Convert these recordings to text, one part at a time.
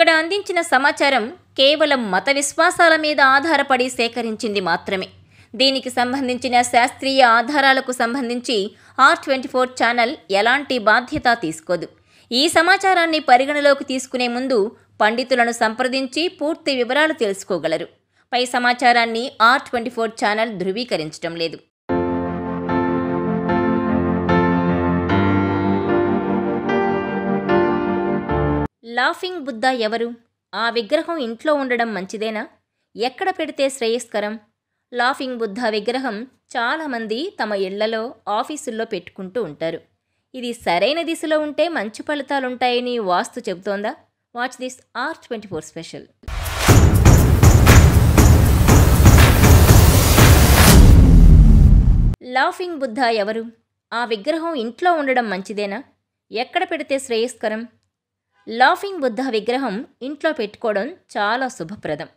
ఇక్కడ అందించిన సమాచారం కేవలం మత విశ్వాసాల మీద ఆధారపడి సేకరించింది మాత్రమే. దీనికి సంబంధించిన శాస్త్రీయ ఆధారాలకు సంబంధించి R24 ఛానల్ ఎలాంటి బాధ్యత తీసుకోదు. ఈ సమాచారాన్ని పరిగణలోకి తీసుకునే ముందు పండితులను సంప్రదించి పూర్తి వివరాలు తెలుసుకోగలరు. పై సమాచారాన్ని R24 ఛానల్ ధృవీకరించడం లేదు. లాఫింగ్ బుద్ధ ఎవరు? ఆ విగ్రహం ఇంట్లో ఉండడం మంచిదేనా? ఎక్కడ పెడితే శ్రేయస్కరం? లాఫింగ్ బుద్ధ విగ్రహం చాలామంది తమ ఇళ్లలో, ఆఫీసుల్లో పెట్టుకుంటూ ఉంటారు. ఇది సరైన దిశలో ఉంటే మంచి ఫలితాలుంటాయని వాస్తు చెబుతోందా? Watch this R24 special. Laughing Buddha ఎవరు? ఆ విగ్రహం ఇంట్లో ఉండడం మంచిదేనా? ఎక్కడ పెడితే శ్రేయస్కరం? లాఫింగ్ బుద్ధ విగ్రహం ఇంట్లో పెట్టుకోవడం చాలా శుభప్రదం.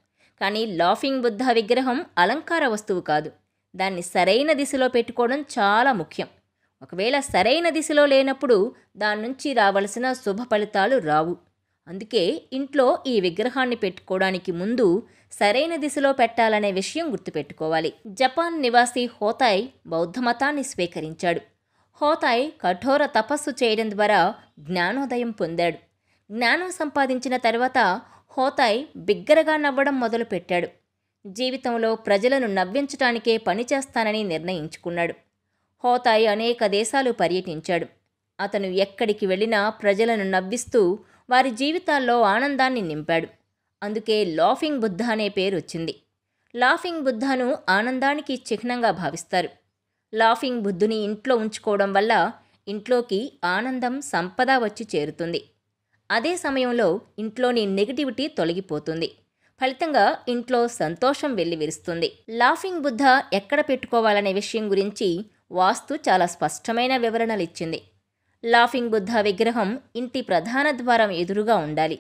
కానీ లాఫింగ్ బుద్ధ విగ్రహం అలంకార వస్తువు కాదు. దాన్ని సరైన దిశలో పెట్టుకోవడం చాలా ముఖ్యం. ఒకవేళ సరైన దిశలో లేనప్పుడు దాని నుంచి రావలసిన శుభ ఫలితాలు రావు. అందుకే ఇంట్లో ఈ విగ్రహాన్ని పెట్టుకోవడానికి ముందు సరైన దిశలో పెట్టాలనే విషయం గుర్తుపెట్టుకోవాలి. జపాన్ నివాసి హోతాయ్ బౌద్ధ మతాన్ని స్వీకరించాడు. హోతాయ్ కఠోర తపస్సు చేయడం ద్వారా జ్ఞానోదయం పొందాడు. జ్ఞానం సంపాదించిన తర్వాత హోతాయ్ బిగ్గరగా నవ్వడం మొదలుపెట్టాడు. జీవితంలో ప్రజలను నవ్వించటానికే పనిచేస్తానని నిర్ణయించుకున్నాడు. హోతాయ్ అనేక దేశాలు పర్యటించాడు. అతను ఎక్కడికి వెళ్ళినా ప్రజలను నవ్విస్తూ వారి జీవితాల్లో ఆనందాన్ని నింపాడు. అందుకే లాఫింగ్ బుద్ధ అనే పేరు వచ్చింది. లాఫింగ్ బుద్ధను ఆనందానికి చిహ్నంగా భావిస్తారు. లాఫింగ్ బుద్ధుని ఇంట్లో ఉంచుకోవడం వల్ల ఇంట్లోకి ఆనందం, సంపద వచ్చి చేరుతుంది. అదే సమయంలో ఇంట్లోని నెగిటివిటీ తొలగిపోతుంది. ఫలితంగా ఇంట్లో సంతోషం వెల్లివిరుస్తుంది. లాఫింగ్ బుద్ధ ఎక్కడ పెట్టుకోవాలనే విషయం గురించి వాస్తు చాలా స్పష్టమైన వివరణలు ఇచ్చింది. లాఫింగ్ బుద్ధ విగ్రహం ఇంటి ప్రధాన ద్వారం ఎదురుగా ఉండాలి.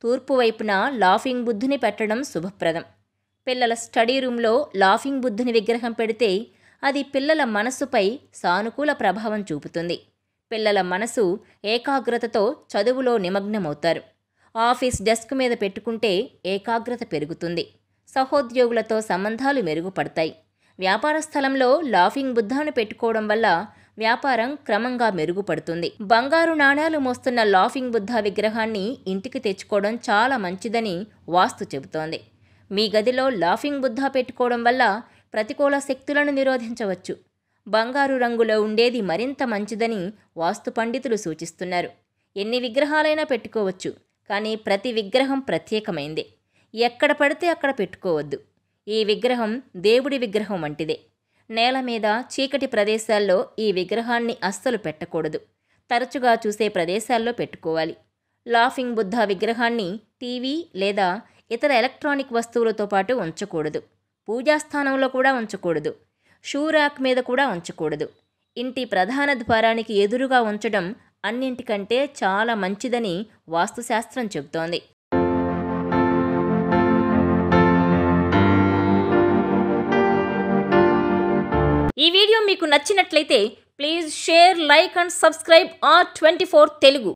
తూర్పు వైపున లాఫింగ్ బుద్ధుని పెట్టడం శుభప్రదం. పిల్లల స్టడీ రూమ్లో లాఫింగ్ బుద్ధుని విగ్రహం పెడితే అది పిల్లల మనస్సుపై సానుకూల ప్రభావం చూపుతుంది. పిల్లల మనసు ఏకాగ్రతతో చదువులో నిమగ్నమవుతారు. ఆఫీస్ డెస్క్ మీద పెట్టుకుంటే ఏకాగ్రత పెరుగుతుంది. సహోద్యోగులతో సంబంధాలు మెరుగుపడతాయి. వ్యాపార స్థలంలో లాఫింగ్ బుద్ధను పెట్టుకోవడం వల్ల వ్యాపారం క్రమంగా మెరుగుపడుతుంది. బంగారు నాణేలు మోస్తున్న లాఫింగ్ బుద్ధ విగ్రహాన్ని ఇంటికి తెచ్చుకోవడం చాలా మంచిదని వాస్తు చెబుతోంది. మీ గదిలో లాఫింగ్ బుద్ధ పెట్టుకోవడం వల్ల ప్రతికూల శక్తులను నిరోధించవచ్చు. బంగారు రంగులో ఉండేది మరింత మంచిదని వాస్తు పండితులు సూచిస్తున్నారు. ఎన్ని విగ్రహాలైనా పెట్టుకోవచ్చు, కానీ ప్రతి విగ్రహం ప్రత్యేకమైంది. ఎక్కడ పడితే అక్కడ పెట్టుకోవద్దు. ఈ విగ్రహం దేవుడి విగ్రహం వంటిదే. నేల మీద, చీకటి ప్రదేశాల్లో ఈ విగ్రహాన్ని అస్సలు పెట్టకూడదు. తరచుగా చూసే ప్రదేశాల్లో పెట్టుకోవాలి. లాఫింగ్ బుద్ధ విగ్రహాన్ని టీవీ లేదా ఇతర ఎలక్ట్రానిక్ వస్తువులతో పాటు ఉంచకూడదు. పూజాస్థానంలో కూడా ఉంచకూడదు. షూ ర్యాక్ మీద కూడా ఉంచకూడదు. ఇంటి ప్రధాన ద్వారానికి ఎదురుగా ఉంచడం అన్నింటికంటే చాలా మంచిదని వాస్తుశాస్త్రం చెబుతోంది. ఈ వీడియో మీకు నచ్చినట్లయితే please share, like and subscribe R24 Telugu.